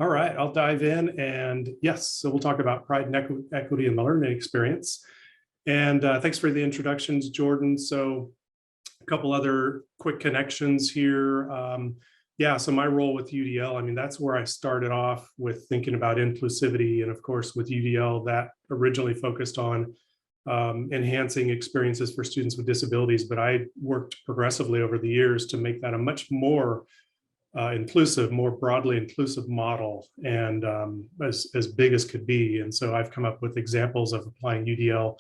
All right, I'll dive in. And yes, so we'll talk about pride and equity in the learning experience. And thanks for the introductions, Jordan. So a couple other quick connections here. Yeah, so my role with UDL, I mean, that's where I started off with thinking about inclusivity. And of course, with UDL, that originally focused on enhancing experiences for students with disabilities. But I worked progressively over the years to make that a much more inclusive, more broadly inclusive model, and as big as could be. And so I've come up with examples of applying UDL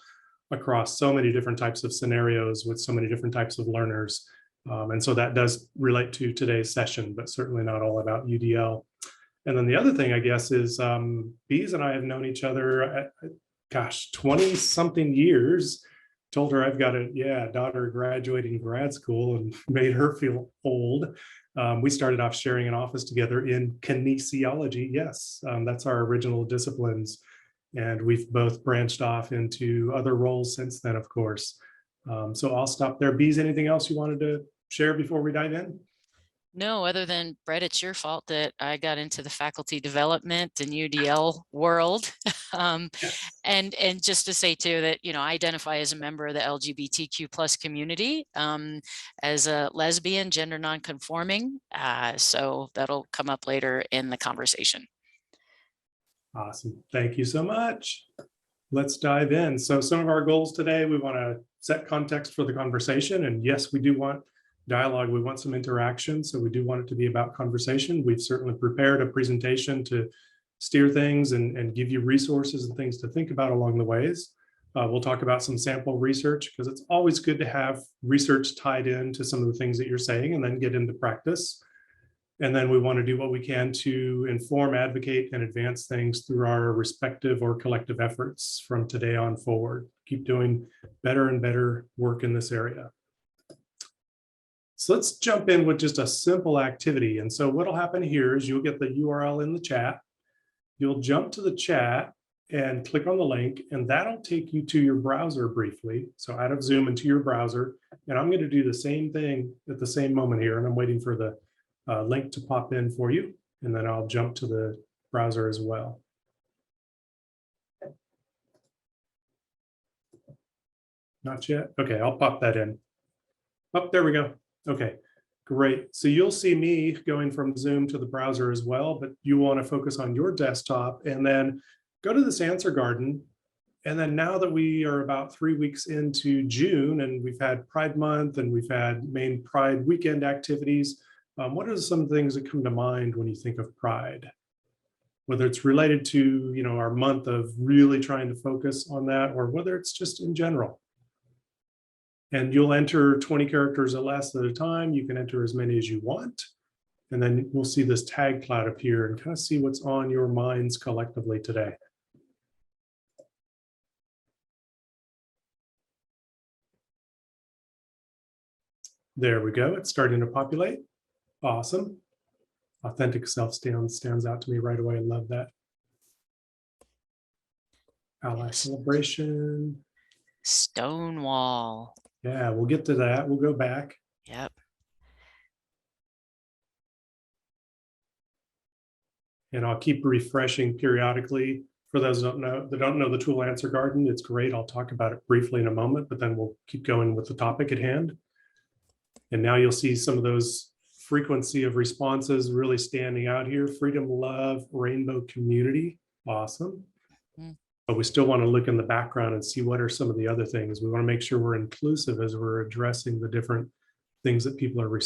across so many different types of scenarios with so many different types of learners. And so that does relate to today's session, but certainly not all about UDL. And then the other thing, I guess, is Beez and I have known each other, gosh, 20 something years. Told her I've got a daughter graduating grad school and made her feel old. We started off sharing an office together in kinesiology. Yes, that's our original disciplines. And we've both branched off into other roles since then, of course. So I'll stop there. Beez, anything else you wanted to share before we dive in? No, other than Brett, it's your fault that I got into the faculty development and UDL world. And just to say too that, you know, I identify as a member of the LGBTQ plus community, as a lesbian, gender nonconforming. So that'll come up later in the conversation. Awesome. Thank you so much. Let's dive in. So some of our goals today, we want to set context for the conversation. And yes, we do want dialogue. We want some interaction. So we do want it to be about conversation. We've certainly prepared a presentation to steer things and give you resources and things to think about along the ways. We'll talk about some sample research because it's always good to have research tied into some of the things that you're saying and then get into practice. And then we want to do what we can to inform, advocate, and advance things through our respective or collective efforts from today on forward. Keep doing better and better work in this area. So let's jump in with just a simple activity. And so what'll happen here is you'll get the URL in the chat. You'll jump to the chat and click on the link, and that'll take you to your browser briefly. So out of Zoom into your browser. And I'm going to do the same thing at the same moment here. And I'm waiting for the link to pop in for you, and then I'll jump to the browser as well. Not yet. Okay, I'll pop that in. Oh, there we go. Okay, great. So you'll see me going from Zoom to the browser as well, but you want to focus on your desktop and then go to this answer garden. And then now that we are about 3 weeks into June and we've had Pride Month and we've had main Pride weekend activities, what are some things that come to mind when you think of Pride? Whether it's related to, you know, our month of really trying to focus on that, or whether it's just in general. And you'll enter 20 characters or less at a time. You can enter as many as you want. And then we'll see this tag cloud appear and kind of see what's on your minds collectively today. There we go. It's starting to populate. Awesome. Authentic self stands out to me right away. I love that. Ally celebration. Stonewall. Yeah, we'll get to that. We'll go back. Yep. And I'll keep refreshing periodically. For those that don't know the tool Answer Garden, it's great. I'll talk about it briefly in a moment, but then we'll keep going with the topic at hand. And now you'll see some of those frequency of responses really standing out here. Freedom, love, rainbow community. Awesome. But we still want to look in the background and see what are some of the other things. We want to make sure we're inclusive as we're addressing the different things that people are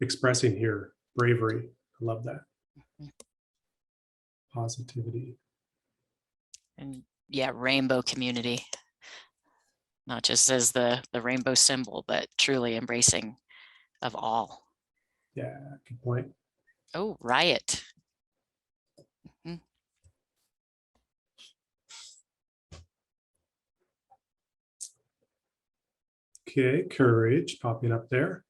expressing here. Bravery. I love that. Positivity. And yeah, rainbow community. Not just as the rainbow symbol, but truly embracing of all. Yeah, good point. Oh, riot. Okay, courage popping up there.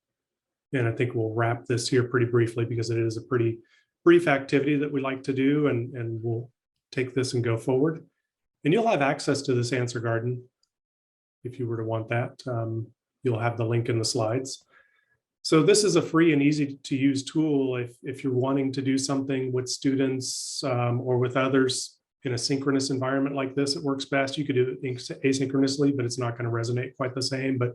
And I think we'll wrap this here pretty briefly because it is a pretty brief activity that we like to do, and we'll take this and go forward. And you'll have access to this answer garden if you were to want that. You'll have the link in the slides. So this is a free and easy to use tool if you're wanting to do something with students or with others in a synchronous environment like this. It works best. You could do it asynchronously, but it's not going to resonate quite the same. But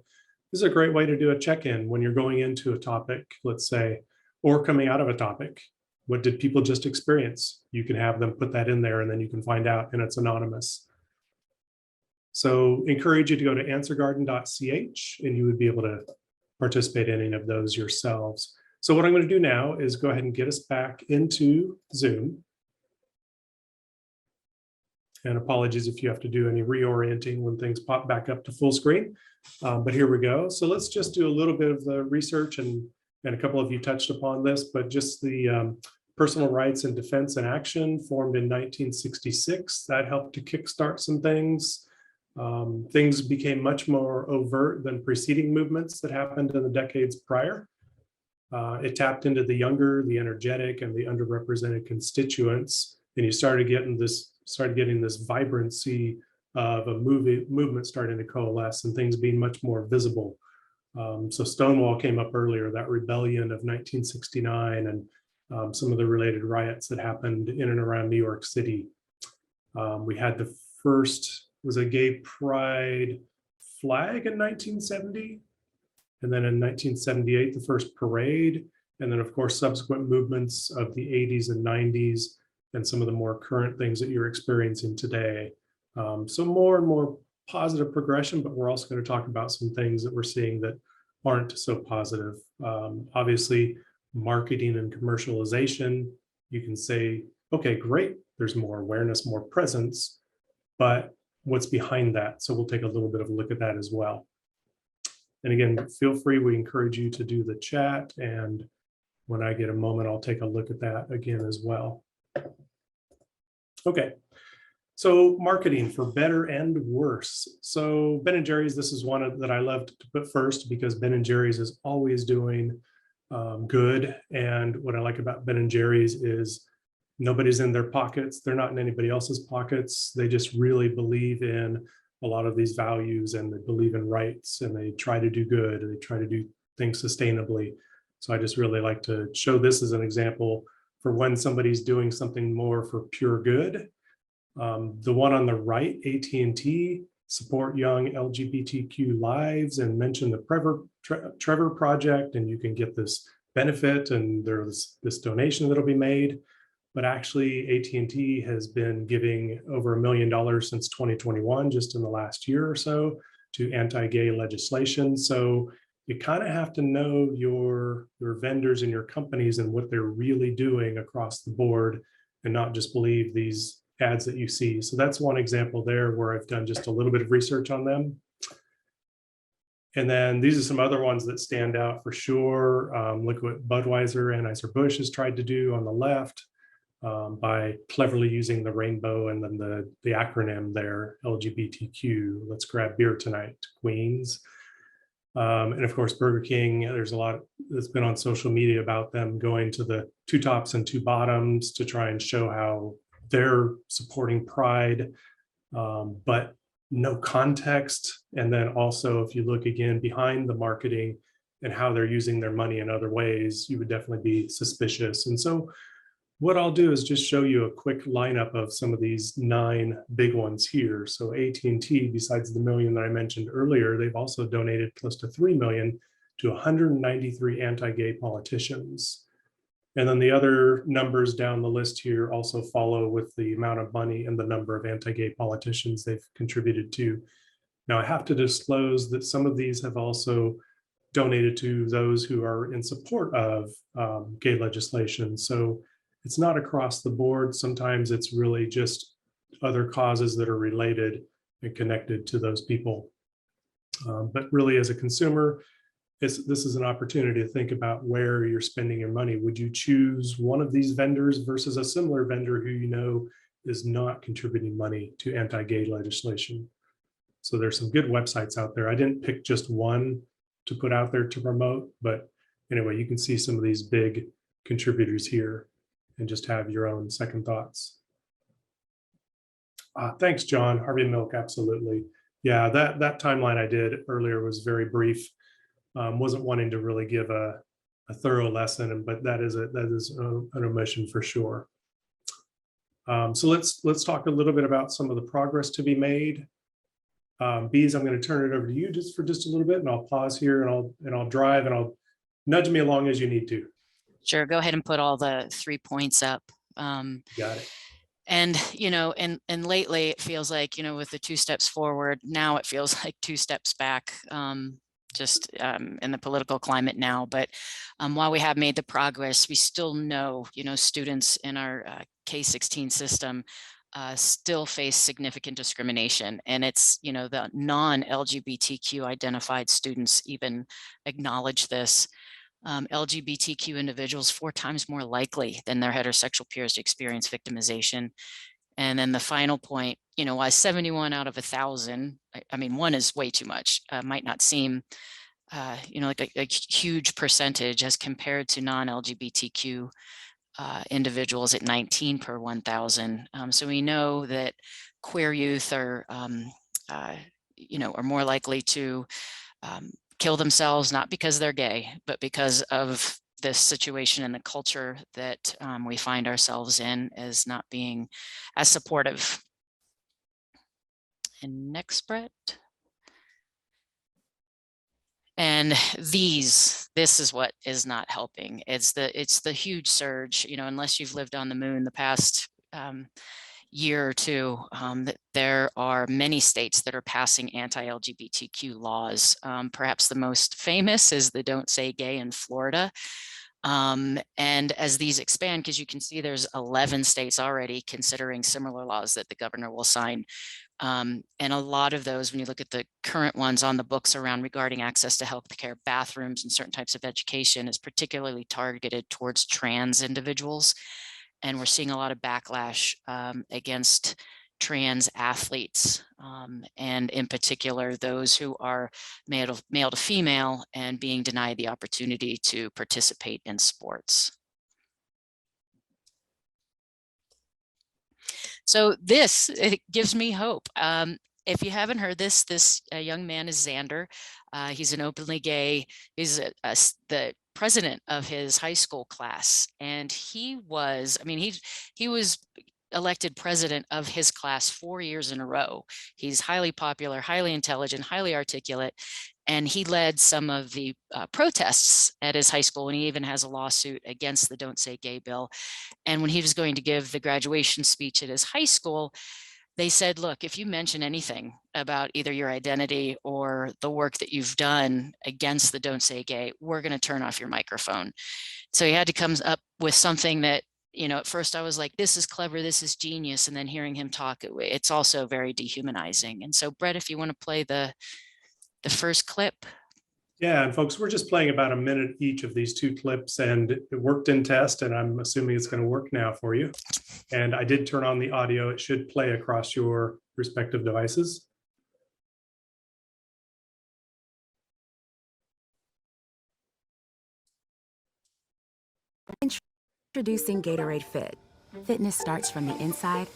this is a great way to do a check-in when you're going into a topic, let's say, or coming out of a topic. What did people just experience? You can have them put that in there and then you can find out, and it's anonymous. So encourage you to go to answergarden.ch and you would be able to participate in any of those yourselves. So what I'm going to do now is go ahead and get us back into Zoom. And apologies if you have to do any reorienting when things pop back up to full screen. But here we go. So let's just do a little bit of the research, and a couple of you touched upon this, but just the Personal Rights and Defense in Action formed in 1966. That helped to kickstart some things. Things became much more overt than preceding movements that happened in the decades prior. It tapped into the younger, the energetic, and the underrepresented constituents, and you started getting this vibrancy of a movement starting to coalesce and things being much more visible. So Stonewall came up earlier, that rebellion of 1969, and some of the related riots that happened in and around New York City. We had the first, was a gay pride flag in 1970. And then in 1978, the first parade. And then of course, subsequent movements of the 80s and 90s and some of the more current things that you're experiencing today. So more and more positive progression, but we're also going to talk about some things that we're seeing that aren't so positive. Obviously, marketing and commercialization, you can say, okay, great, there's more awareness, more presence, but what's behind that? So we'll take a little bit of a look at that as well. And again, feel free, we encourage you to do the chat, and when I get a moment, I'll take a look at that again as well. Okay, so marketing for better and worse. So Ben & Jerry's, this is one that I love to put first because Ben & Jerry's is always doing good. And what I like about Ben & Jerry's is nobody's in their pockets. They're not in anybody else's pockets. They just really believe in a lot of these values, and they believe in rights, and they try to do good, and they try to do things sustainably. So I just really like to show this as an example for when somebody's doing something more for pure good. The one on the right, AT&T, support young LGBTQ lives, and mention the Trevor Project, and you can get this benefit, and there's this donation that'll be made. But actually, AT&T has been giving over $1 million since 2021, just in the last year or so, to anti-gay legislation. So you kind of have to know your vendors and your companies and what they're really doing across the board, and not just believe these ads that you see. So that's one example there where I've done just a little bit of research on them. And then these are some other ones that stand out for sure. Look what Budweiser, Anheuser-Busch has tried to do on the left. By cleverly using the rainbow and then the acronym there, LGBTQ, let's grab beer tonight, Queens. And of course, Burger King, there's a lot that's been on social media about them going to the two tops and two bottoms to try and show how they're supporting pride, but no context. And then also, if you look again behind the marketing and how they're using their money in other ways, you would definitely be suspicious. And so what I'll do is just show you a quick lineup of some of these 9 big ones here. So AT&T, besides the $1 million that I mentioned earlier, they've also donated close to $3 million to 193 anti-gay politicians. And then the other numbers down the list here also follow with the amount of money and the number of anti-gay politicians they've contributed to. Now, I have to disclose that some of these have also donated to those who are in support of gay legislation. So it's not across the board. Sometimes it's really just other causes that are related and connected to those people. But really, as a consumer, this is an opportunity to think about where you're spending your money. Would you choose one of these vendors versus a similar vendor who you know is not contributing money to anti-gay legislation? So there's some good websites out there. I didn't pick just one to put out there to promote, but anyway, you can see some of these big contributors here and just have your own second thoughts. Thanks, John. Harvey Milk, absolutely. Yeah, that timeline I did earlier was very brief. wasn't wanting to really give a thorough lesson, but that is an omission for sure. So let's talk a little bit about some of the progress to be made. Beez, I'm going to turn it over to you just for just a little bit, and I'll pause here and I'll drive and I'll nudge me along as you need to. Sure, go ahead and put all the 3 points up. Got it. And, and lately it feels like, with the 2 steps forward, now it feels like 2 steps back, just in the political climate now. But while we have made the progress, we still know, students in our K-16 system still face significant discrimination. And it's, the non-LGBTQ identified students even acknowledge this. LGBTQ individuals 4 times more likely than their heterosexual peers to experience victimization. And then the final point, why 71 out of 1,000, I mean, 1 is way too much, might not seem, like a huge percentage as compared to non-LGBTQ individuals at 19 per 1,000. So we know that queer youth are, are more likely to kill themselves, not because they're gay, but because of this situation and the culture that we find ourselves in as not being as supportive. And next, Brett. And this is what is not helping. It's the huge surge, unless you've lived on the moon the past year or two, that there are many states that are passing anti-LGBTQ laws. Perhaps the most famous is the Don't Say Gay in Florida. And as these expand, because you can see there's 11 states already considering similar laws that the governor will sign. And a lot of those, when you look at the current ones on the books around regarding access to healthcare, bathrooms, and certain types of education, is particularly targeted towards trans individuals. And we're seeing a lot of backlash against trans athletes, and in particular, those who are male to female and being denied the opportunity to participate in sports. So it gives me hope. If you haven't heard this young man is Xander. He's an openly gay. He's the president of his high school class, and he was elected president of his class 4 years in a row. He's highly popular, highly intelligent, highly articulate, and he led some of the protests at his high school, and he even has a lawsuit against the Don't Say Gay bill. And when he was going to give the graduation speech at his high school, they said, look, if you mention anything about either your identity or the work that you've done against the Don't Say Gay, we're going to turn off your microphone. So he had to come up with something that, at first I was like, this is clever, this is genius. And then hearing him talk, it's also very dehumanizing. And so, Brett, if you want to play the first clip. Yeah, and folks, we're just playing about a minute each of these 2 clips, and it worked in test, and I'm assuming it's going to work now for you. And I did turn on the audio. It should play across your respective devices. Introducing Gatorade Fit. Fitness starts from the inside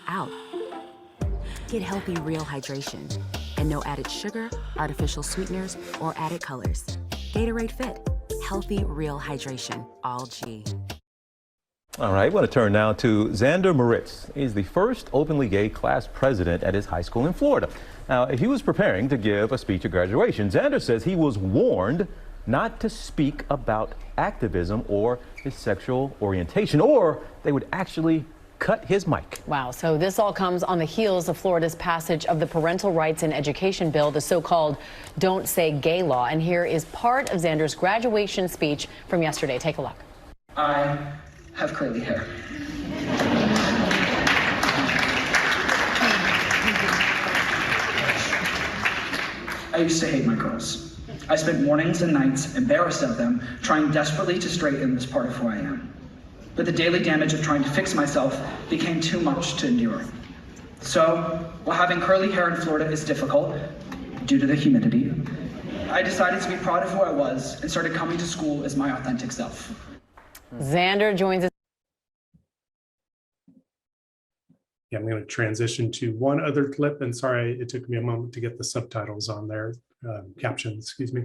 out. Get healthy, real hydration. And no added sugar, artificial sweeteners, or added colors. Gatorade Fit. Healthy, real hydration. All G. All right, I want to turn now to Xander Moritz. He's the first openly gay class president at his high school in Florida. Now, he was preparing to give a speech at graduation. Xander says he was warned not to speak about activism or his sexual orientation, or they would actually cut his mic. Wow. So this all comes on the heels of Florida's passage of the Parental Rights in Education bill, the so-called Don't Say Gay law. And here is part of Xander's graduation speech from yesterday. Take a look. I have curly hair. I used to hate my girls. I spent mornings and nights embarrassed of them, trying desperately to straighten this part of who I am. But the daily damage of trying to fix myself became too much to endure. So, while having curly hair in Florida is difficult, due to the humidity, I decided to be proud of who I was and started coming to school as my authentic self. Xander joins us. Yeah, I'm going to transition to one other clip, and sorry, it took me a moment to get the subtitles on there, captions, excuse me.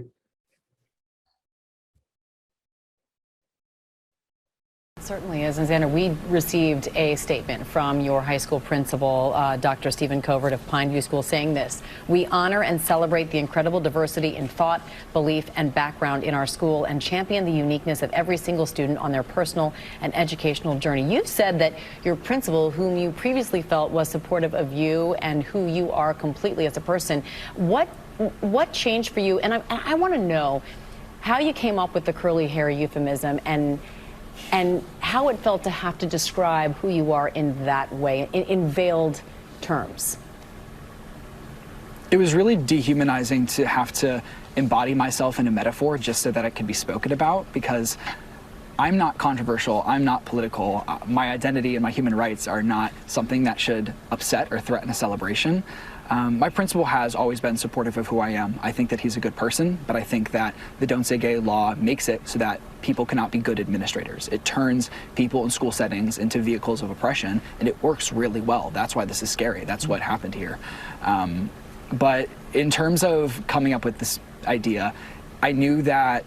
Certainly is. And Xander, we received a statement from your high school principal, Dr. Stephen Covert of Pineview School, saying this: "We honor and celebrate the incredible diversity in thought, belief, and background in our school and champion the uniqueness of every single student on their personal and educational journey." You said that your principal, whom you previously felt was supportive of you and who you are completely as a person, what changed for you? And I want to know how you came up with the curly hair euphemism and how it felt to have to describe who you are in that way, in veiled terms. It was really dehumanizing to have to embody myself in a metaphor just so that it could be spoken about, because I'm not controversial, I'm not political. My identity and my human rights are not something that should upset or threaten a celebration. My principal has always been supportive of who I am. I think that he's a good person, but I think that the Don't Say Gay law makes it so that people cannot be good administrators. It turns people in school settings into vehicles of oppression, and it works really well. That's why this is scary. That's what happened here. But in terms of coming up with this idea, I knew that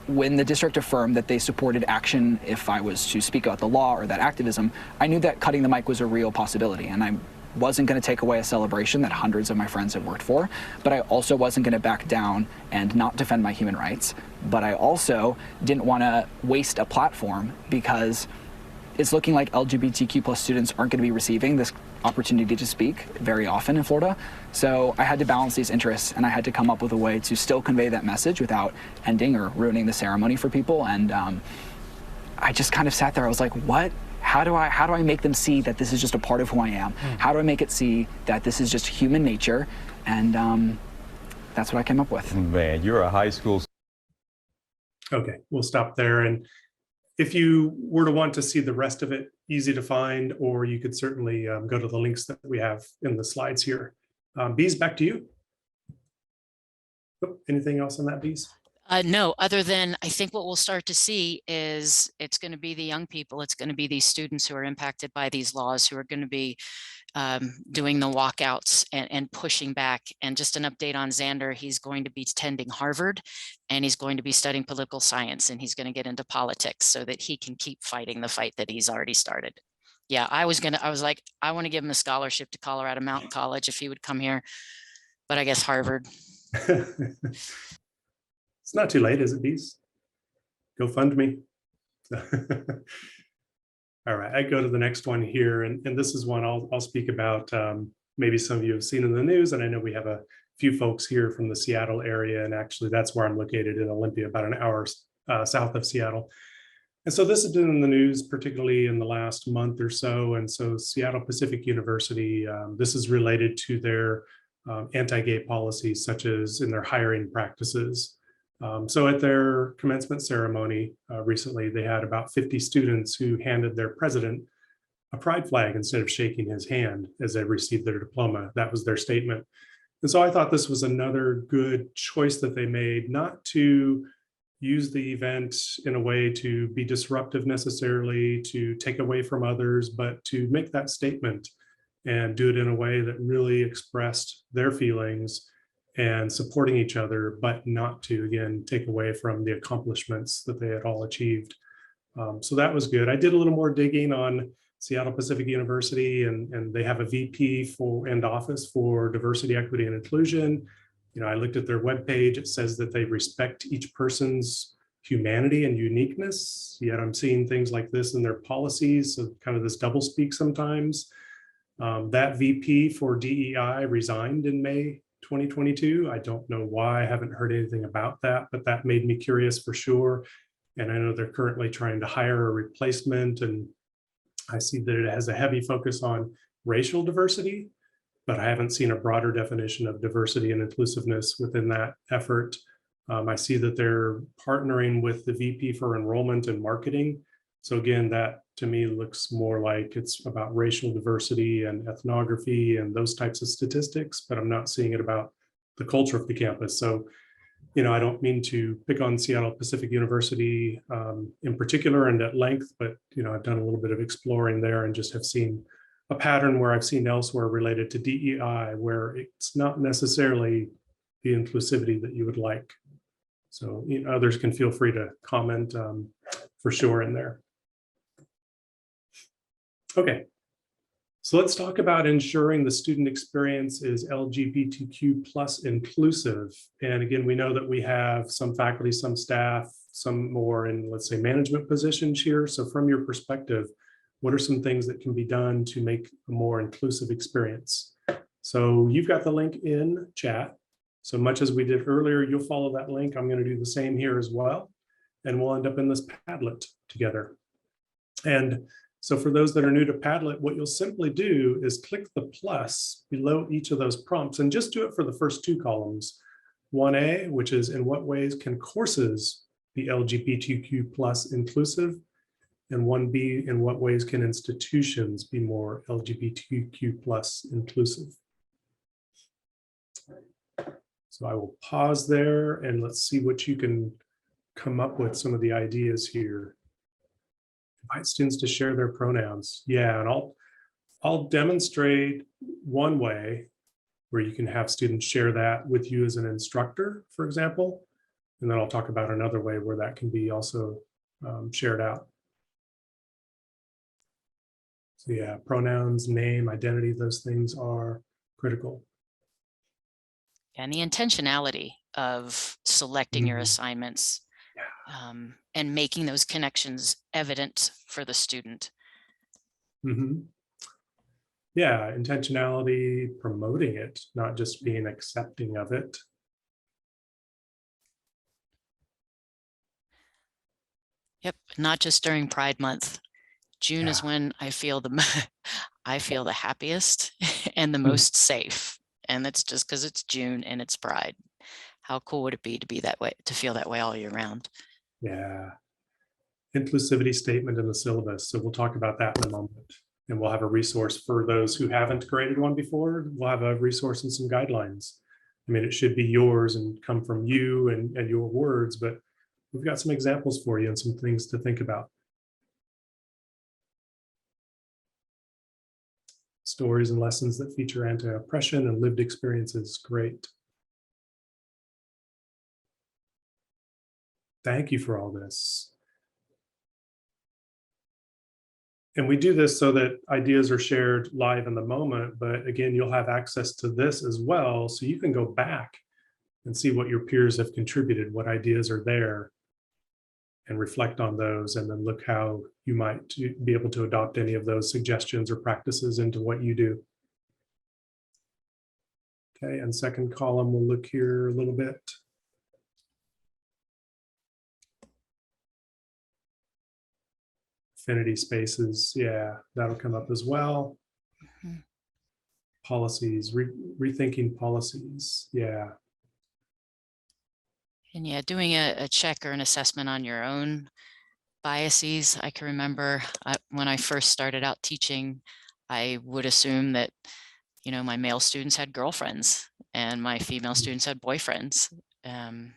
when the district affirmed that they supported action if I was to speak about the law or that activism, I knew that cutting the mic was a real possibility, and I wasn't going to take away a celebration that hundreds of my friends have worked for, but I also wasn't going to back down and not defend my human rights. But I also didn't want to waste a platform, because it's looking like LGBTQ plus students aren't going to be receiving this opportunity to speak very often in Florida. So I had to balance these interests, and I had to come up with a way to still convey that message without ending or ruining the ceremony for people. And I just kind of sat there. I was like, what? How do I make them see that this is just a part of who I am? How do I make it see that this is just human nature? And that's what I came up with. Man, you're a high school. Okay, we'll stop there. And if you were to want to see the rest of it, easy to find, or you could certainly go to the links that we have in the slides here. Beez, back to you. Oh, anything else on that, Beez? No, other than I think what we'll start to see is it's going to be the young people. It's going to be these students who are impacted by these laws, who are going to be doing the walkouts and pushing back. And just an update on Xander, he's going to be attending Harvard, and he's going to be studying political science, and he's going to get into politics so that he can keep fighting the fight that he's already started. Yeah, I was like, I want to give him a scholarship to Colorado Mountain College if he would come here, but I guess Harvard. It's not too late, is it, Beez? Go fund me. All right, I go to the next one here, and this is one I'll speak about. Maybe some of you have seen in the news, and I know we have a few folks here from the Seattle area, and actually that's where I'm located, in Olympia, about an hour south of Seattle. And so this has been in the news, particularly in the last month or so. And so Seattle Pacific University, this is related to their anti-gay policies, such as in their hiring practices. So at their commencement ceremony recently, they had about 50 students who handed their president a pride flag instead of shaking his hand as they received their diploma. That was their statement. And so I thought this was another good choice that they made, not to use the event in a way to be disruptive necessarily, to take away from others, but to make that statement and do it in a way that really expressed their feelings and supporting each other, but not to, again, take away from the accomplishments that they had all achieved. So that was good. I did a little more digging on Seattle Pacific University, and they have a VP and office for diversity, equity, and inclusion. You know, I looked at their webpage. It says that they respect each person's humanity and uniqueness, yet I'm seeing things like this in their policies, so kind of this doublespeak sometimes. That VP for DEI resigned in May 2022. I don't know why. I haven't heard anything about that, but that made me curious for sure. And I know they're currently trying to hire a replacement, and I see that it has a heavy focus on racial diversity, but I haven't seen a broader definition of diversity and inclusiveness within that effort. I see that they're partnering with the VP for enrollment and marketing. So again, that to me looks more like it's about racial diversity and ethnography and those types of statistics, but I'm not seeing it about the culture of the campus. So, you know, I don't mean to pick on Seattle Pacific University in particular and at length, but, you know, I've done a little bit of exploring there and just have seen a pattern where I've seen elsewhere related to DEI, where it's not necessarily the inclusivity that you would like. So, you know, others can feel free to comment for sure in there. Okay, so let's talk about ensuring the student experience is LGBTQ plus inclusive. And again, we know that we have some faculty, some staff, some more in, let's say, management positions here. So from your perspective, what are some things that can be done to make a more inclusive experience? So you've got the link in chat. So much as we did earlier, you'll follow that link. I'm going to do the same here as well. And we'll end up in this Padlet together. And so for those that are new to Padlet, what you'll simply do is click the plus below each of those prompts and just do it for the first two columns. 1A, which is in what ways can courses be LGBTQ plus inclusive? And 1B, in what ways can institutions be more LGBTQ plus inclusive? So I will pause there and let's see what you can come up with, some of the ideas here. Invite students to share their pronouns. Yeah, and I'll demonstrate one way where you can have students share that with you as an instructor, for example. And then I'll talk about another way where that can be also shared out. So yeah, pronouns, name, identity, those things are critical. And the intentionality of selecting your assignments and making those connections evident for the student. Yeah, intentionality, promoting it, not just being accepting of it. Yep, not just during Pride Month. June is when I feel the happiest and the most safe. And that's just because it's June and it's Pride. How cool would it be that way, to feel that way all year round? Yeah. Inclusivity statement in the syllabus. So we'll talk about that in a moment. And we'll have a resource for those who haven't created one before. We'll have a resource and some guidelines. I mean, it should be yours and come from you and your words, but we've got some examples for you and some things to think about. Stories and lessons that feature anti-oppression and lived experiences. Great. Thank you for all this. And we do this so that ideas are shared live in the moment, but again, you'll have access to this as well. So you can go back and see what your peers have contributed, what ideas are there, and reflect on those, and then look how you might be able to adopt any of those suggestions or practices into what you do. Okay, and second column, we'll look here a little bit. Affinity spaces, yeah, that'll come up as well. Policies, rethinking policies, yeah. And yeah, doing a check or an assessment on your own biases. I can remember when I first started out teaching, I would assume that, you know, my male students had girlfriends and my female students had boyfriends. And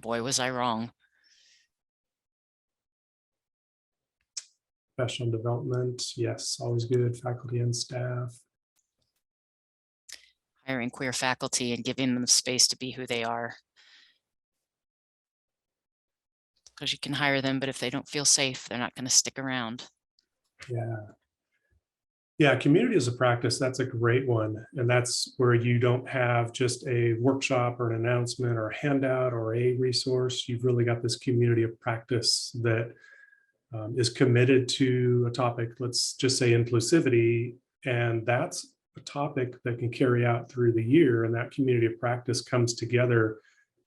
boy, was I wrong. Professional development, yes, always good. Faculty and staff. Hiring queer faculty and giving them the space to be who they are. Because you can hire them, but if they don't feel safe, they're not going to stick around. Yeah. Yeah, community as a practice, that's a great one. And that's where you don't have just a workshop or an announcement or a handout or a resource. You've really got this community of practice that is committed to a topic, let's just say inclusivity. And that's a topic that can carry out through the year. And that community of practice comes together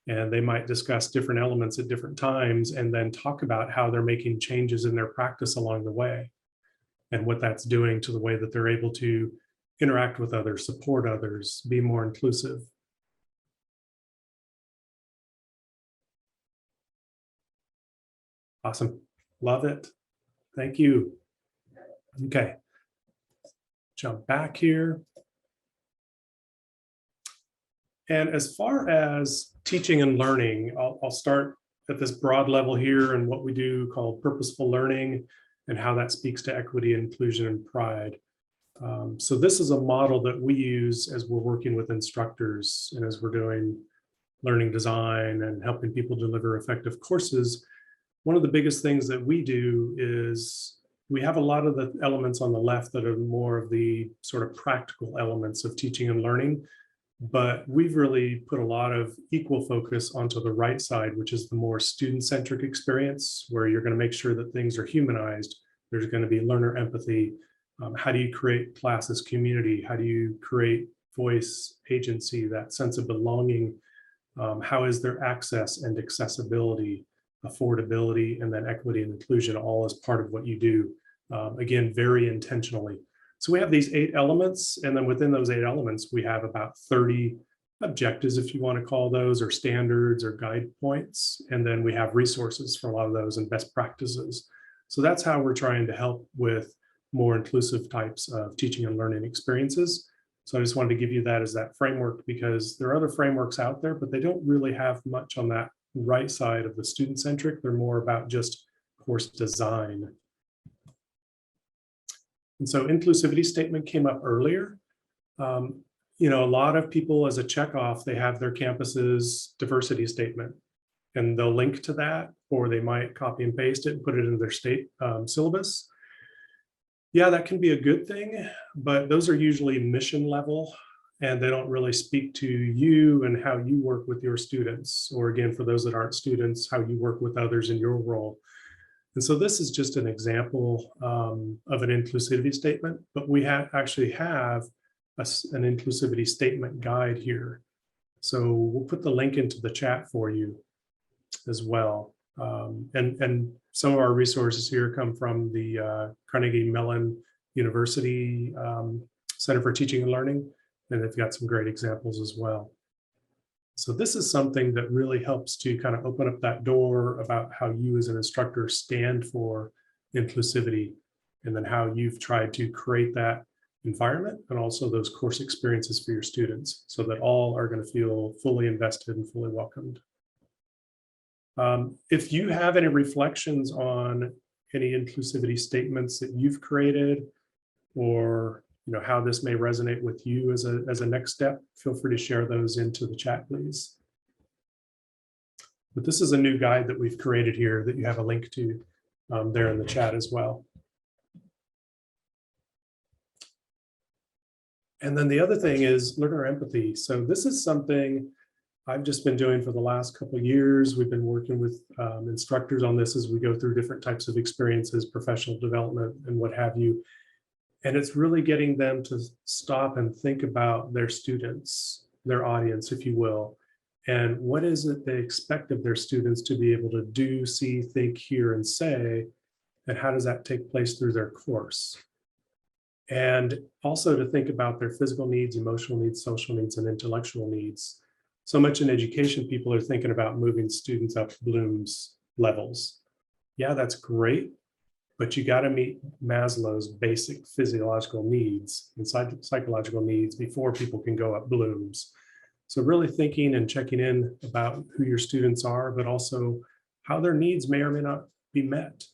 and they might discuss different elements at different times and then talk about how they're making changes in their practice along the way and what that's doing to the way that they're able to interact with others, support others, be more inclusive. Awesome. Love it. Thank you. Okay. Jump back here. And as far as teaching and learning, I'll start at this broad level here and what we do called purposeful learning and how that speaks to equity, inclusion, and pride. So this is a model that we use as we're working with instructors and as we're doing learning design and helping people deliver effective courses. One of the biggest things that we do is we have a lot of the elements on the left that are more of the sort of practical elements of teaching and learning, but we've really put a lot of equal focus onto the right side, which is the more student-centric experience, where you're going to make sure that things are humanized. There's going to be learner empathy. How do you create class as community? How do you create voice, agency, that sense of belonging? How is there access and accessibility, affordability, and then equity and inclusion, all as part of what you do, again, very intentionally. So we have these 8 elements, and then within those 8 elements, we have about 30 objectives, if you want to call those, or standards or guide points. And then we have resources for a lot of those and best practices. So that's how we're trying to help with more inclusive types of teaching and learning experiences. So I just wanted to give you that as that framework, because there are other frameworks out there, but they don't really have much on that right side of the student-centric. They're more about just course design. And so inclusivity statement came up earlier. You know, a lot of people, as a checkoff, they have their campus's diversity statement, and they'll link to that, or they might copy and paste it and put it into their state syllabus. Yeah, that can be a good thing, but those are usually mission level, and they don't really speak to you and how you work with your students, or again, for those that aren't students, how you work with others in your role. And so this is just an example of an inclusivity statement, but we actually have an inclusivity statement guide here. So we'll put the link into the chat for you as well. And some of our resources here come from the Carnegie Mellon University Center for Teaching and Learning, and they've got some great examples as well. So this is something that really helps to kind of open up that door about how you as an instructor stand for inclusivity, and then how you've tried to create that environment and also those course experiences for your students, so that all are going to feel fully invested and fully welcomed. If you have any reflections on any inclusivity statements that you've created, or how this may resonate with you as a next step, feel free to share those into the chat, please. But this is a new guide that we've created here that you have a link to there in the chat as well. And then the other thing is learner empathy. So this is something I've just been doing for the last couple of years. We've been working with instructors on this as we go through different types of experiences, professional development, and what have you. And it's really getting them to stop and think about their students, their audience, if you will, and what is it they expect of their students to be able to do, see, think, hear, and say, and how does that take place through their course? And also to think about their physical needs, emotional needs, social needs, and intellectual needs. So much in education, people are thinking about moving students up Bloom's levels. Yeah, that's great, but you got to meet Maslow's basic physiological needs and psychological needs before people can go up Bloom's. So really thinking and checking in about who your students are, but also how their needs may or may not be met.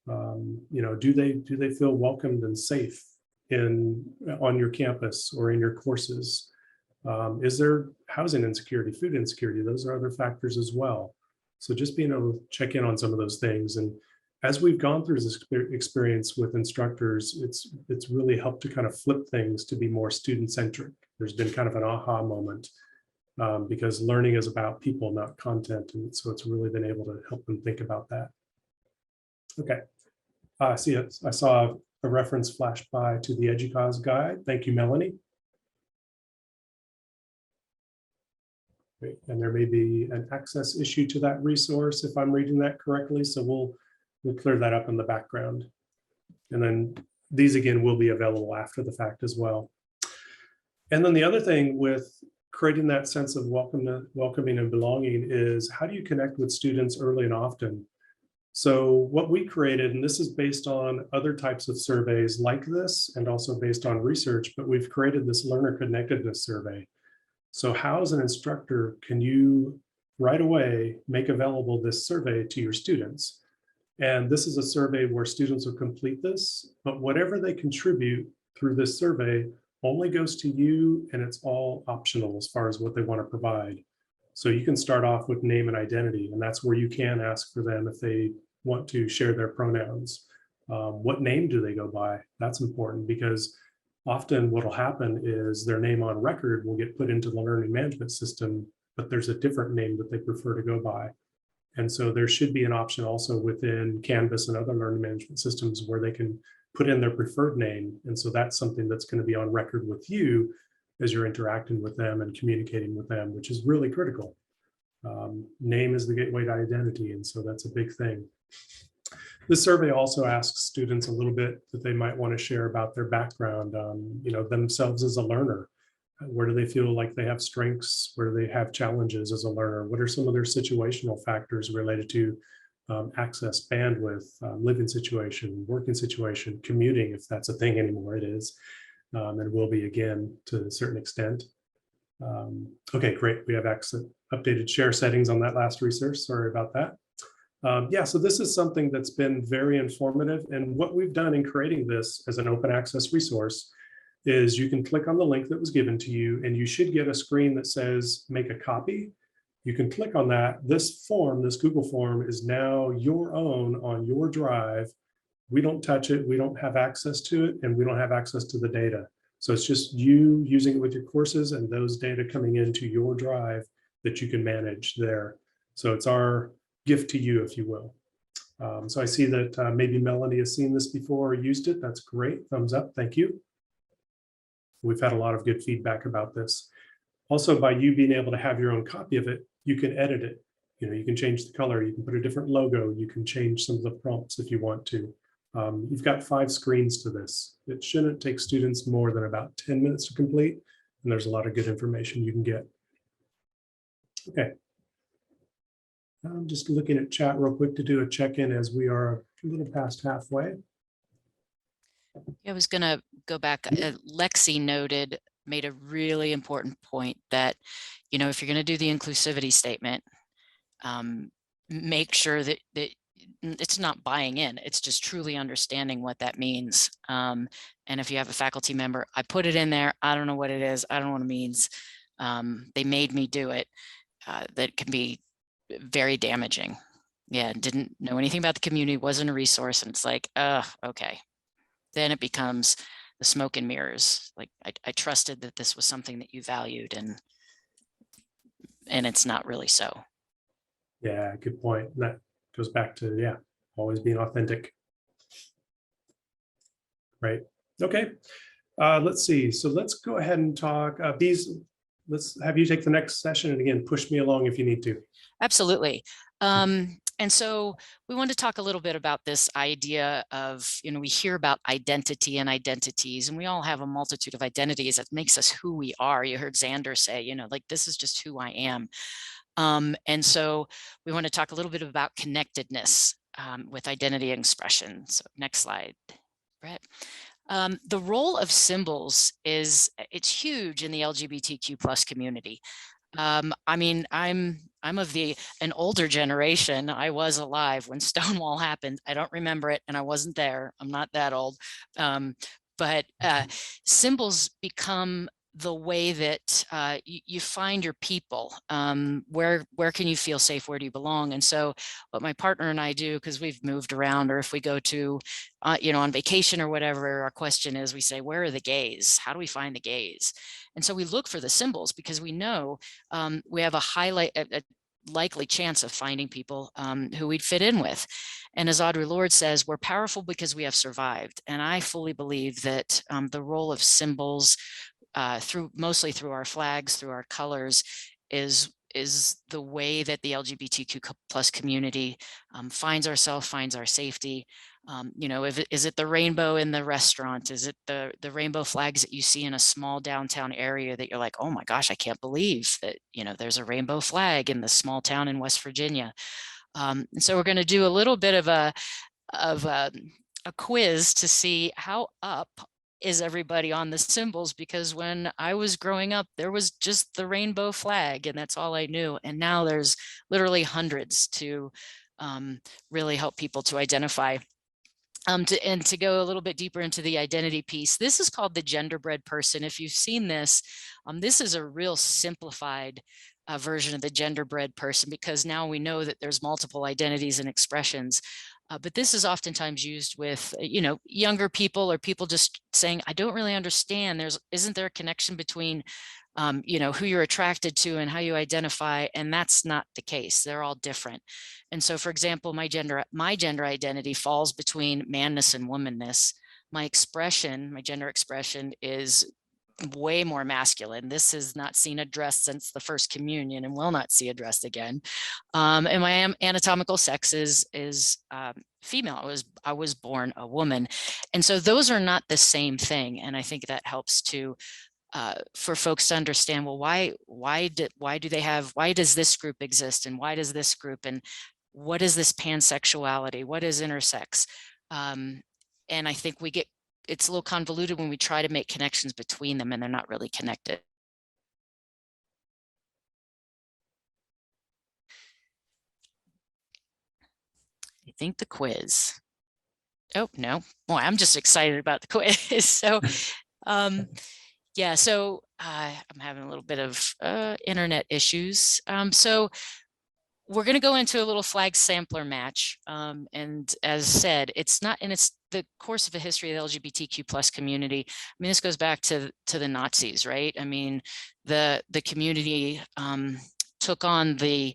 Do they feel welcomed and safe on your campus or in your courses? Is there housing insecurity, food insecurity? Those are other factors as well. So just being able to check in on some of those things. And as we've gone through this experience with instructors, it's really helped to kind of flip things to be more student-centric. There's been kind of an aha moment because learning is about people, not content. And so it's really been able to help them think about that. Okay, I see it. I saw a reference flash by to the EDUCAUSE guide. Thank you, Melanie. Great. And there may be an access issue to that resource if I'm reading that correctly. So we'll clear that up in the background. And then these again will be available after the fact as well. And then the other thing with creating that sense of welcoming and belonging is, how do you connect with students early and often? So what we created, and this is based on other types of surveys like this, and also based on research, but we've created this learner connectedness survey. So how, as an instructor, can you right away make available this survey to your students? And this is a survey where students will complete this, but whatever they contribute through this survey only goes to you, and it's all optional as far as what they want to provide. So you can start off with name and identity, and that's where you can ask for them if they want to share their pronouns. What name do they go by? That's important, because often what will happen is their name on record will get put into the learning management system, but there's a different name that they prefer to go by. And so there should be an option also within Canvas and other learning management systems where they can put in their preferred name. And so that's something that's going to be on record with you as you're interacting with them and communicating with them, which is really critical. Name is the gateway to identity. And so that's a big thing. This survey also asks students a little bit that they might want to share about their background, themselves as a learner. Where do they feel like they have strengths? Where do they have challenges as a learner? What are some of their situational factors related to access, bandwidth, living situation, working situation, commuting, if that's a thing anymore, it is, and will be again to a certain extent. Okay, great. We have updated share settings on that last research. Sorry about that. Yeah, so this is something that's been very informative. And what we've done in creating this as an open access resource is you can click on the link that was given to you, and you should get a screen that says make a copy. You can click on that. This form, this Google form, is now your own on your drive. We don't touch it, we don't have access to it, and we don't have access to the data. So it's just you using it with your courses and those data coming into your drive that you can manage there. So it's our gift to you, if you will. So I see that maybe Melanie has seen this before or used it. That's great. Thumbs up. Thank you. We've had a lot of good feedback about this. Also, by you being able to have your own copy of it, you can edit it. You can change the color. You can put a different logo. You can change some of the prompts if you want to. You've got 5 screens to this. It shouldn't take students more than about 10 minutes to complete. And there's a lot of good information you can get. Okay. I'm just looking at chat real quick to do a check-in as we are a little past halfway. I was going to go back. Lexi made a really important point that, if you're going to do the inclusivity statement, make sure that it's not buying in, it's just truly understanding what that means. And if you have a faculty member, I put it in there, I don't know what it is, I don't know what it means. They made me do it. That can be very damaging. Yeah, didn't know anything about the community, wasn't a resource, and it's like, okay. Then it becomes the smoke and mirrors. Like I trusted that this was something that you valued, and it's not really so. Yeah, good point. And that goes back to, always being authentic. Right. Okay. Let's see. So let's go ahead and talk. Beez, let's have you take the next session, and again, push me along if you need to. Absolutely. And so we want to talk a little bit about this idea of, we hear about identity and identities, and we all have a multitude of identities that makes us who we are. You heard Xander say, like, this is just who I am. And so we want to talk a little bit about connectedness with identity and expression. So next slide, Brett. The role of symbols it's huge in the LGBTQ plus community. I mean, I'm of an older generation. I was alive when Stonewall happened. I don't remember it, and I wasn't there. I'm not that old. But symbols become the way that you find your people. Where can you feel safe? Where do you belong? And so what my partner and I do, because we've moved around, or if we go to, on vacation or whatever, our question is, we say, where are the gays? How do we find the gays? And so we look for the symbols, because we know we have a likely chance of finding people who we'd fit in with. And as Audre Lorde says, we're powerful because we have survived. And I fully believe that the role of symbols, mostly through our flags, through our colors, is the way that the LGBTQ plus community finds ourselves, finds our safety. Is it the rainbow in the restaurant? Is it the rainbow flags that you see in a small downtown area that you're like, oh my gosh, I can't believe that, there's a rainbow flag in this small town in West Virginia. And so we're going to do a little bit of a quiz to see how up is everybody on the symbols, because when I was growing up, there was just the rainbow flag, and that's all I knew. And now there's literally hundreds to really help people to identify. And to go a little bit deeper into the identity piece, this is called the genderbread person. If you've seen this, this is a real simplified version of the genderbread person, because now we know that there's multiple identities and expressions. But this is oftentimes used with, younger people or people just saying, I don't really understand. Isn't there a connection between, who you're attracted to and how you identify? And that's not the case. They're all different. And so, for example, my gender identity falls between manness and womanness. My gender expression is way more masculine. This is not seen addressed since the first communion and will not see addressed again. And my anatomical sex is female. I was born a woman. And so those are not the same thing. And I think that helps to for folks to understand, well, why does this group exist, and why does this group, and what is this pansexuality? What is intersex? And I think it's a little convoluted when we try to make connections between them and they're not really connected. I think the quiz. Oh, no. Boy, I'm just excited about the quiz. So, yeah, so I'm having a little bit of internet issues. So we're going to go into a little flag sampler match. And as said, it's the course of a history of the LGBTQ plus community. I mean, this goes back to the Nazis, right? I mean, the community took on the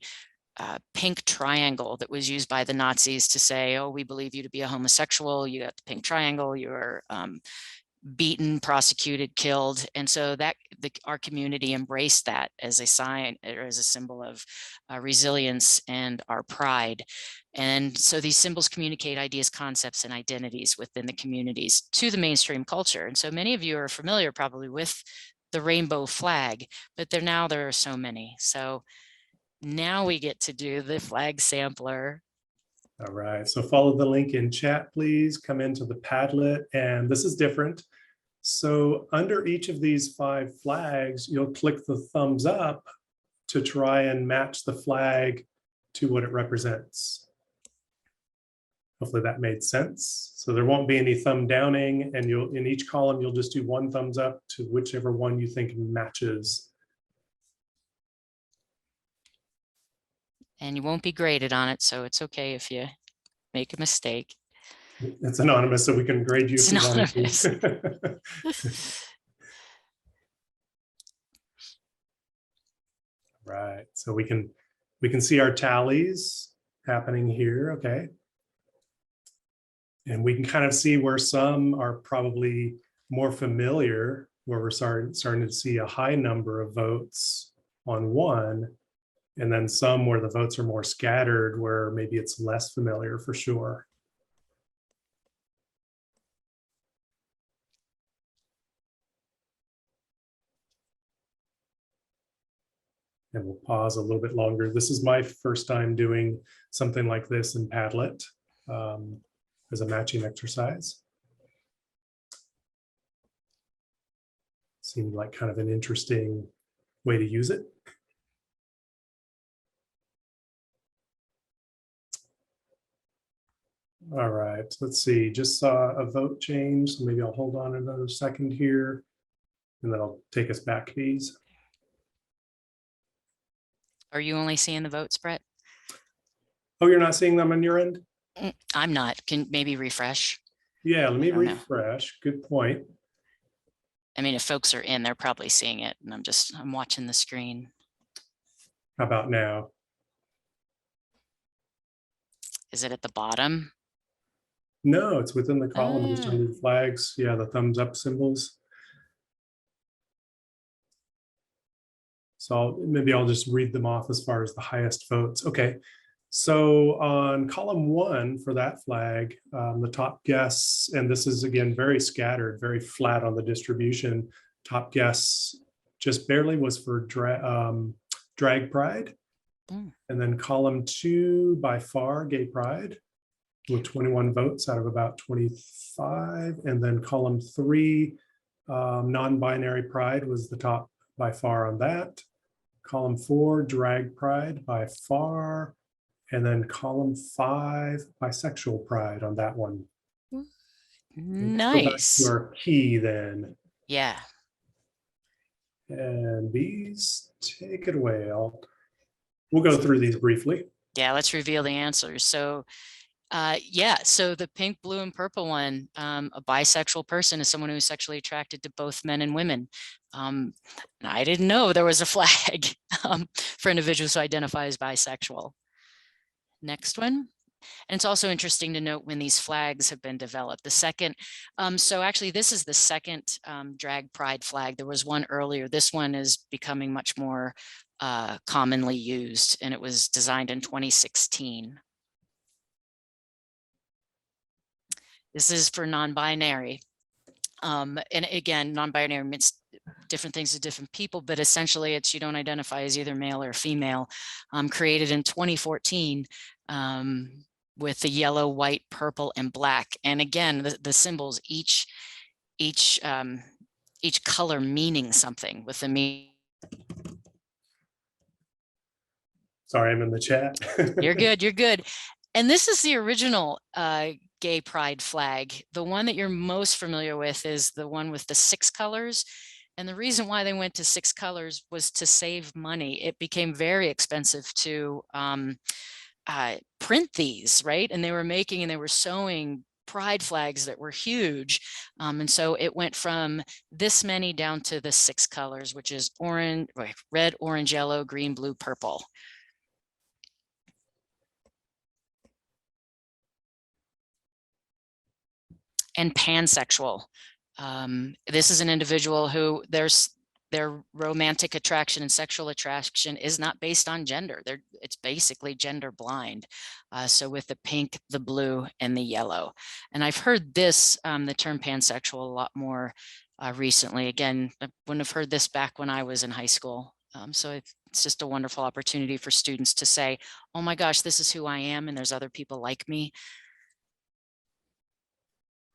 pink triangle that was used by the Nazis to say, oh, we believe you to be a homosexual. You got the pink triangle. You're beaten, prosecuted, killed. And so our community embraced that as a sign or as a symbol of resilience and our pride. And so these symbols communicate ideas, concepts, and identities within the communities to the mainstream culture. And so many of you are familiar probably with the rainbow flag, but there are so many. So now we get to do the flag sampler. All right, so follow the link in chat, please. Come into the Padlet, and this is different. So under each of these 5 flags, you'll click the thumbs up to try and match the flag to what it represents. Hopefully that made sense. So there won't be any thumb downing, and in each column, you'll just do 1 thumbs up to whichever one you think matches. And you won't be graded on it, so it's okay if you make a mistake. It's anonymous, so we can grade you if you want to. Right, so we can see our tallies happening here, okay. And we can kind of see where some are probably more familiar, where we're starting to see a high number of votes on one, and then some where the votes are more scattered, where maybe it's less familiar for sure. And we'll pause a little bit longer. This is my first time doing something like this in Padlet as a matching exercise. Seemed like kind of an interesting way to use it. All right, let's see, just saw a vote change, so maybe I'll hold on another second here, and then I'll take us back, Beez. Are you only seeing the votes, Brett? Oh, you're not seeing them on your end? I'm not. Can maybe refresh? Yeah, let me refresh. Good point. I mean, if folks are in, they're probably seeing it, and I'm watching the screen. How about now? Is it at the bottom? No, it's within the column, just under the flags. Yeah, the thumbs up symbols. So maybe I'll just read them off as far as the highest votes. Okay, so on column 1 for that flag, the top guess, and this is again very scattered, very flat on the distribution. Top guess just barely was for drag pride. And then column 2, by far, gay pride, with 21 votes out of about 25. And then column 3, non-binary pride was the top by far on that. Column 4, drag pride by far. And then column 5, bisexual pride on that one. Nice. Go back to our key then. Yeah. And Beez, take it away. We'll go through these briefly. Yeah, let's reveal the answers. So Yeah, so the pink, blue, and purple one, a bisexual person is someone who is sexually attracted to both men and women. I didn't know there was a flag for individuals who identify as bisexual. Next one. And it's also interesting to note when these flags have been developed. The second, so actually this is the second drag pride flag. There was one earlier. This one is becoming much more commonly used, and it was designed in 2016. This is for non-binary. And again, non-binary means different things to different people, but essentially it's you don't identify as either male or female. Created in 2014 with the yellow, white, purple, and black. And again, the symbols, each color meaning something with the meaning. Sorry, I'm in the chat. You're good, you're good. And this is the original gay pride flag. The one that you're most familiar with is the one with the 6 colors. And the reason why they went to 6 colors was to save money. It became very expensive to print these, right? And they were sewing pride flags that were huge. And so it went from this many down to the 6 colors, which is orange, red, orange, yellow, green, blue, purple. And pansexual. This is an individual who their romantic attraction and sexual attraction is not based on gender. It's basically gender blind. So with the pink, the blue, and the yellow. And I've heard this, the term pansexual, a lot more recently. Again, I wouldn't have heard this back when I was in high school. So it's just a wonderful opportunity for students to say, oh my gosh, this is who I am, and there's other people like me.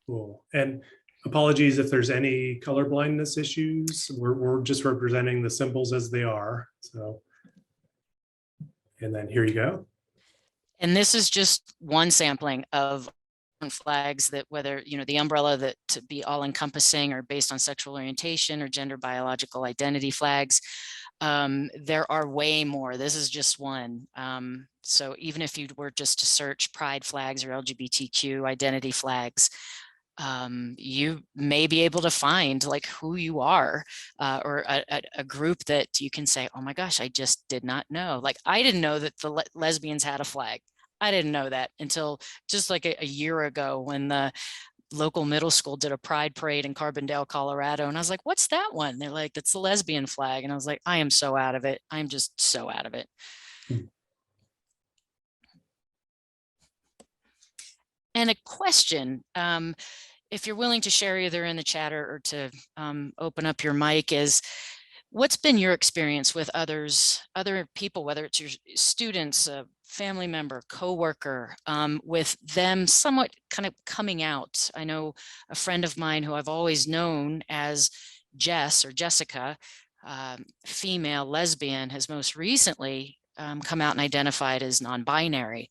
Cool. And apologies if there's any color blindness issues. We're just representing the symbols as they are. So, and then here you go. And this is just one sampling of flags that, whether, you know, the umbrella that to be all encompassing or based on sexual orientation or gender biological identity flags. There are way more. This is just one. So even if you were just to search pride flags or LGBTQ identity flags, you may be able to find like who you are, or a group that you can say, oh my gosh, I just did not know. Like, I didn't know that the lesbians had a flag. I didn't know that until just like a year ago when the local middle school did a pride parade in Carbondale, Colorado. And I was like, what's that one? They're like, that's the lesbian flag. And I was like, I am so out of it. I'm just so out of it. And a question, if you're willing to share either in the chat or to open up your mic, is what's been your experience with other people, whether it's your students, a family member, coworker, with them somewhat kind of coming out? I know a friend of mine who I've always known as Jess or Jessica, female lesbian, has most recently come out and identified as non-binary.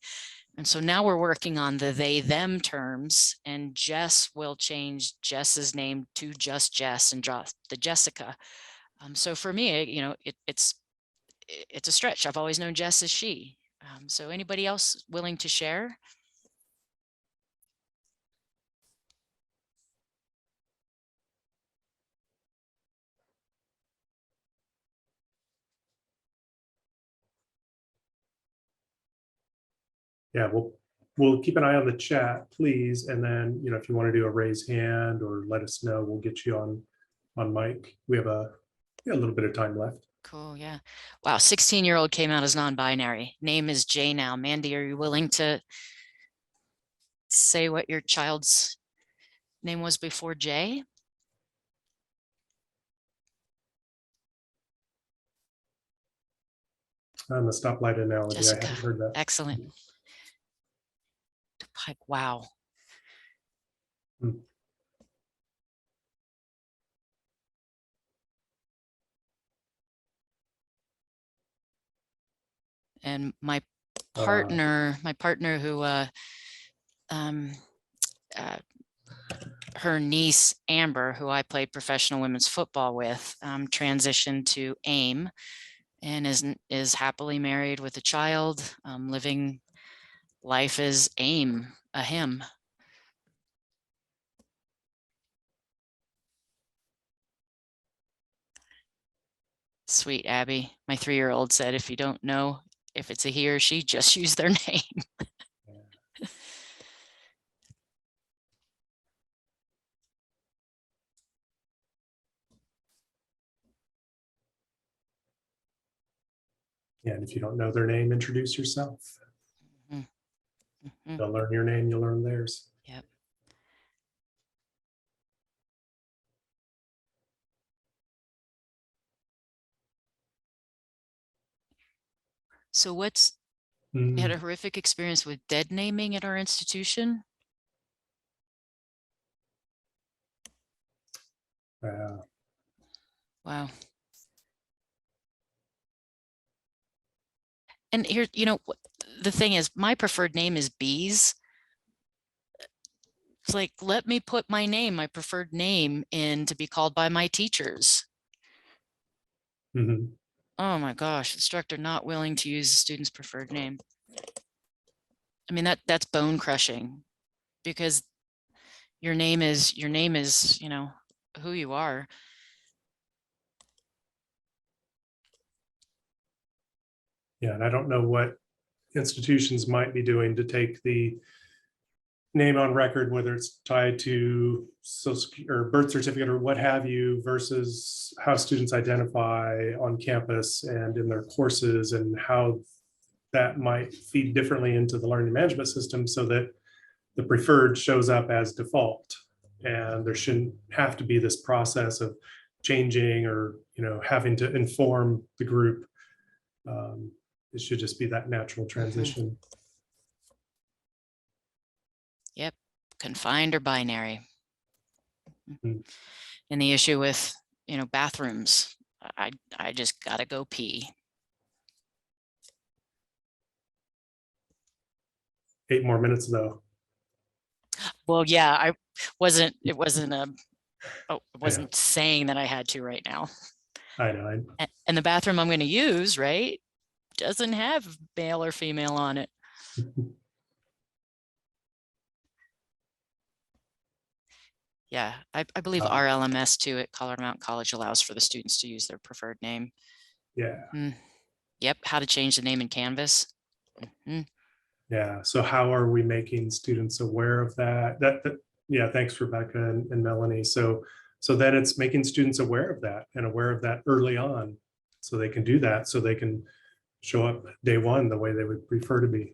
And so now we're working on the they, them terms, and Jess will change Jess's name to just Jess and drop the Jessica. So for me, you know, it's a stretch. I've always known Jess as she. So anybody else willing to share? Yeah, we'll keep an eye on the chat, please. And then, you know, if you want to do a raise hand or let us know, we'll get you on mic. We have a little bit of time left. Cool, yeah. Wow, 16-year-old came out as non-binary. Name is Jay now. Mandy, are you willing to say what your child's name was before Jay? On the stoplight analogy, Jessica. I haven't heard that. Excellent. Wow. And my partner who her niece Amber, who I played professional women's football with, transitioned to AIM and is happily married with a child, living life is aim, a hymn. Sweet Abby. My 3-year-old said, if you don't know if it's a he or she, just use their name. And if you don't know their name, introduce yourself. They'll learn your name, you'll learn theirs. Yep. So we had a horrific experience with dead naming at our institution. Wow. And here, the thing is, my preferred name is Beez. It's like, let me put my preferred name in to be called by my teachers. Oh my gosh, instructor not willing to use the student's preferred name. I mean, that's bone crushing, because your name is, who you are. Yeah, and I don't know what institutions might be doing to take the name on record, whether it's tied to social or birth certificate or what have you, versus how students identify on campus and in their courses, and how that might feed differently into the learning management system so that the preferred shows up as default. And there shouldn't have to be this process of changing or, having to inform the group. It should just be that natural transition. Yep. Confined or binary. And the issue with, bathrooms, I just gotta go pee. 8 more minutes though. Well, yeah, it wasn't saying that I had to right now. I know. And the bathroom I'm going to use, right, doesn't have male or female on it. Yeah, I believe RLMS too at Colorado Mountain College allows for the students to use their preferred name. Yeah. Yep. How to change the name in Canvas. Yeah. So how are we making students aware of that? Yeah. Thanks, Rebecca and Melanie. So then it's making students aware of that and aware of that early on, so they can do that, so they can show up day one the way they would prefer to be.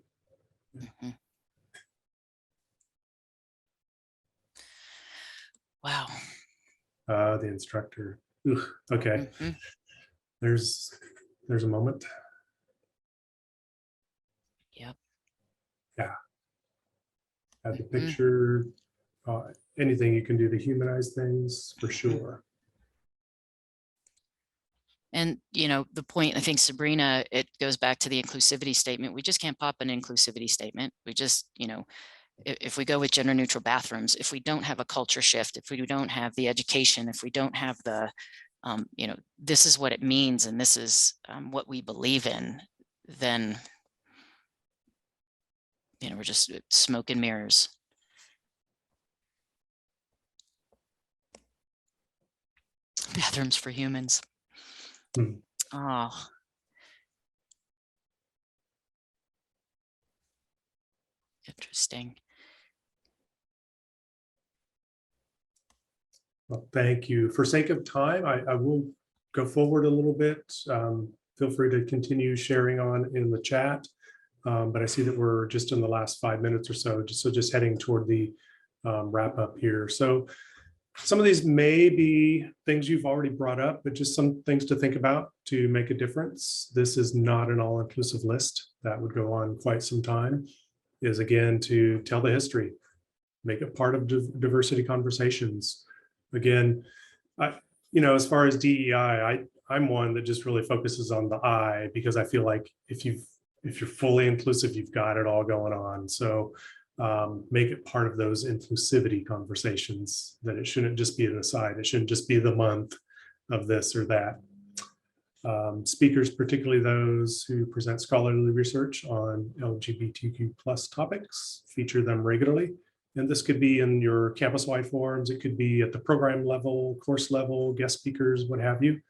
Wow. The instructor. Ugh, okay. There's a moment. Yep. Yeah. Add the picture. Anything you can do to humanize things, for sure. And, the point, I think, Sabrina, it goes back to the inclusivity statement. We just can't pop an inclusivity statement. We just, if we go with gender neutral bathrooms, if we don't have a culture shift, if we don't have the education, if we don't have the, this is what it means, and this is what we believe in, then, we're just smoke and mirrors. Bathrooms for humans. Oh. Interesting. Well, thank you. For sake of time, I will go forward a little bit. Feel free to continue sharing on in the chat. But I see that we're just in the last 5 minutes or so, just heading toward the wrap up here. So some of these may be things you've already brought up, but just some things to think about to make a difference. This is not an all-inclusive list. That would go on quite some time. Is again to tell the history, make it part of diversity conversations. Again, as far as DEI, I'm one that just really focuses on the I, because I feel like if you're fully inclusive, you've got it all going on. So make it part of those inclusivity conversations, that it shouldn't just be an aside. It shouldn't just be the month of this or that. Speakers, particularly those who present scholarly research on LGBTQ plus topics, feature them regularly. And this could be in your campus-wide forums. It could be at the program level, course level, guest speakers, what have you.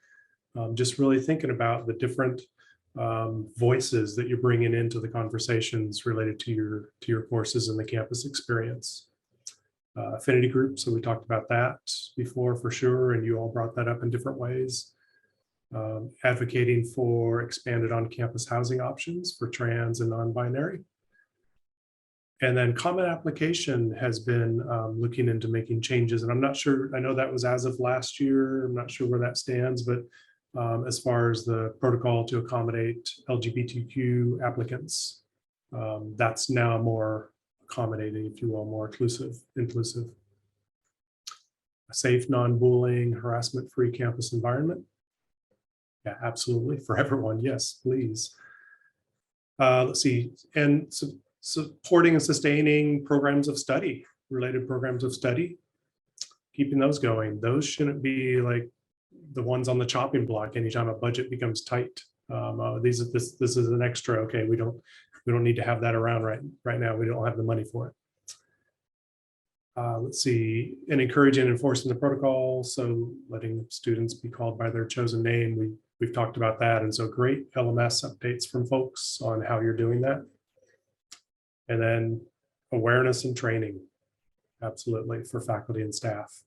Just really thinking about the different voices that you're bringing into the conversations related to your courses and the campus experience. Affinity groups, so we talked about that before for sure, and you all brought that up in different ways. Advocating for expanded on-campus housing options for trans and non-binary. And then common application has been looking into making changes, and I'm not sure, I know that was as of last year, I'm not sure where that stands, but as far as the protocol to accommodate LGBTQ applicants, that's now more accommodating, if you will, more inclusive. A safe, non-bullying, harassment-free campus environment. Yeah, absolutely, for everyone, yes, please. Let's see, and supporting and sustaining programs of study, related programs of study, keeping those going. Those shouldn't be like the ones on the chopping block anytime a budget becomes tight. This is an extra, okay, we don't need to have that around right now. We don't have the money for it. Let's see, and encouraging and enforcing the protocol. So letting students be called by their chosen name. We've talked about that. And so great LMS updates from folks on how you're doing that. And then awareness and training. Absolutely, for faculty and staff.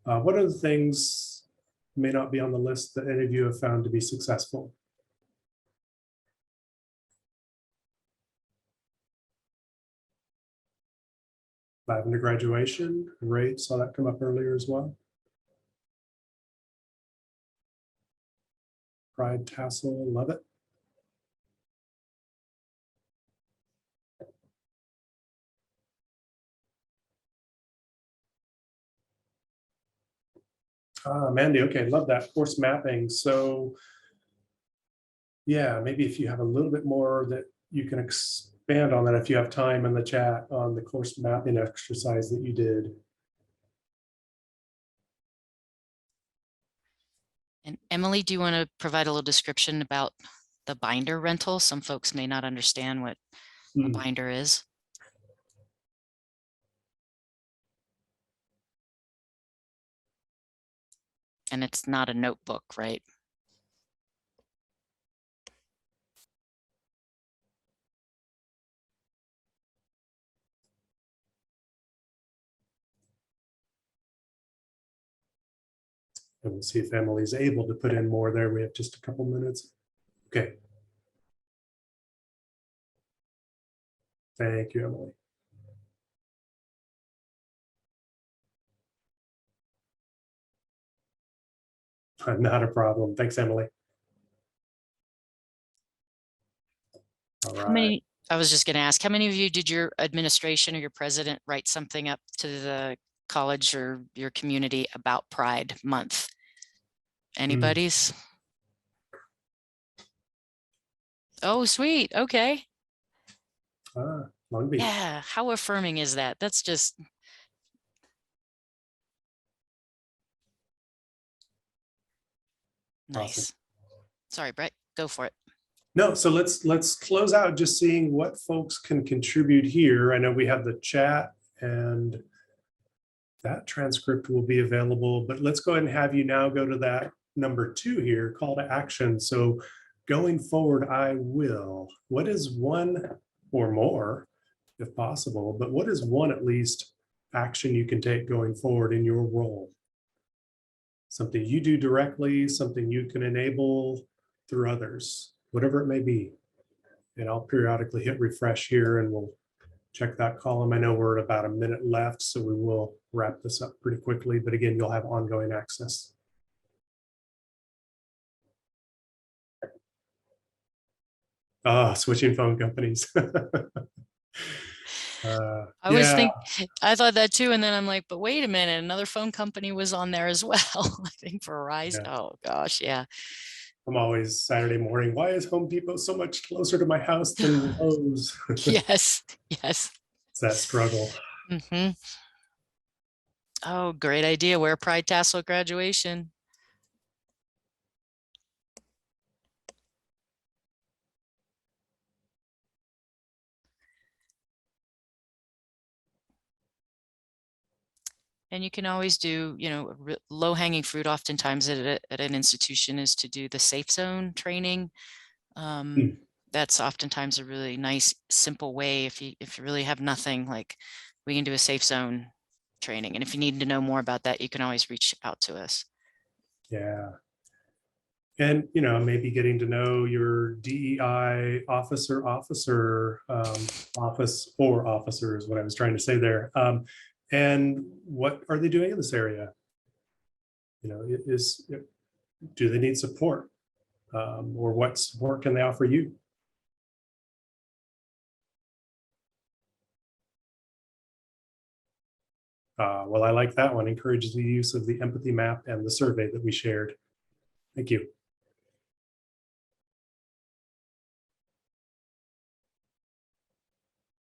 What are the things may not be on the list that any of you have found to be successful? Lavender graduation, great, saw that come up earlier as well. Pride tassel, love it. Mandy, okay, love that course mapping. So yeah, maybe if you have a little bit more that you can expand on that, if you have time in the chat on the course mapping exercise that you did. And Emily, do you want to provide a little description about the binder rental? Some folks may not understand what a binder is. And it's not a notebook, right? And we'll see if Emily's able to put in more there. We have just a couple minutes. Okay. Thank you, Emily. Not a problem. Thanks, Emily. All right. I was just going to ask, how many of you did your administration or your president write something up to the college or your community about Pride Month? Anybody's? Oh, sweet. Okay. Long Beach. Yeah. How affirming is that? That's just. Nice. Awesome. Sorry, Brett, go for it. No, so let's close out just seeing what folks can contribute here. I know we have the chat and that transcript will be available, but let's go ahead and have you now go to that number 2 here, call to action. So going forward, I will. What is one or more, if possible, but what is one at least action you can take going forward in your role? Something you do directly, something you can enable through others, whatever it may be. And I'll periodically hit refresh here and we'll check that column. I know we're at about a minute left, so we will wrap this up pretty quickly, but again, you'll have ongoing access. Switching phone companies. I always think, I thought that too. And then I'm like, but wait a minute, another phone company was on there as well. I think Verizon. Yeah. Oh gosh, yeah. I'm always Saturday morning. Why is Home Depot so much closer to my house than Lowe's? Yes, yes. It's that struggle. Mm-hmm. Oh, great idea. Wear Pride tassel at graduation. And you can always do, low hanging fruit oftentimes at an institution is to do the safe zone training. That's oftentimes a really nice, simple way. If you really have nothing, like, we can do a safe zone training. And if you need to know more about that, you can always reach out to us. Yeah. And, maybe getting to know your DEI office or officers, what I was trying to say there. And what are they doing in this area? Do they need support? Or what support can they offer you? Well, I like that one. Encourages the use of the empathy map and the survey that we shared. Thank you.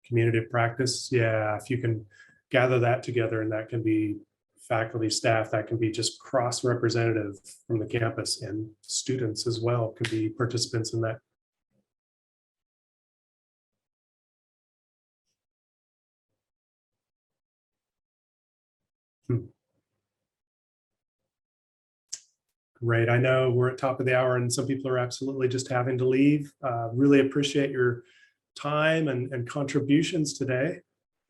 Community practice. Yeah, if you can gather that together, and that can be faculty, staff, that can be just cross-representative from the campus, and students as well could be participants in that. Great. I know we're at top of the hour and some people are absolutely just having to leave. Really appreciate your time and contributions today.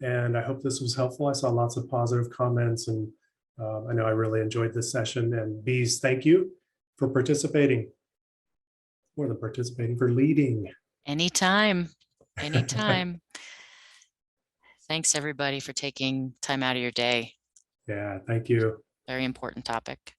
And I hope this was helpful. I saw lots of positive comments, and I know I really enjoyed this session. And Beez, thank you for participating. More than participating, for leading. Anytime, anytime. Thanks everybody for taking time out of your day. Yeah, thank you. Very important topic.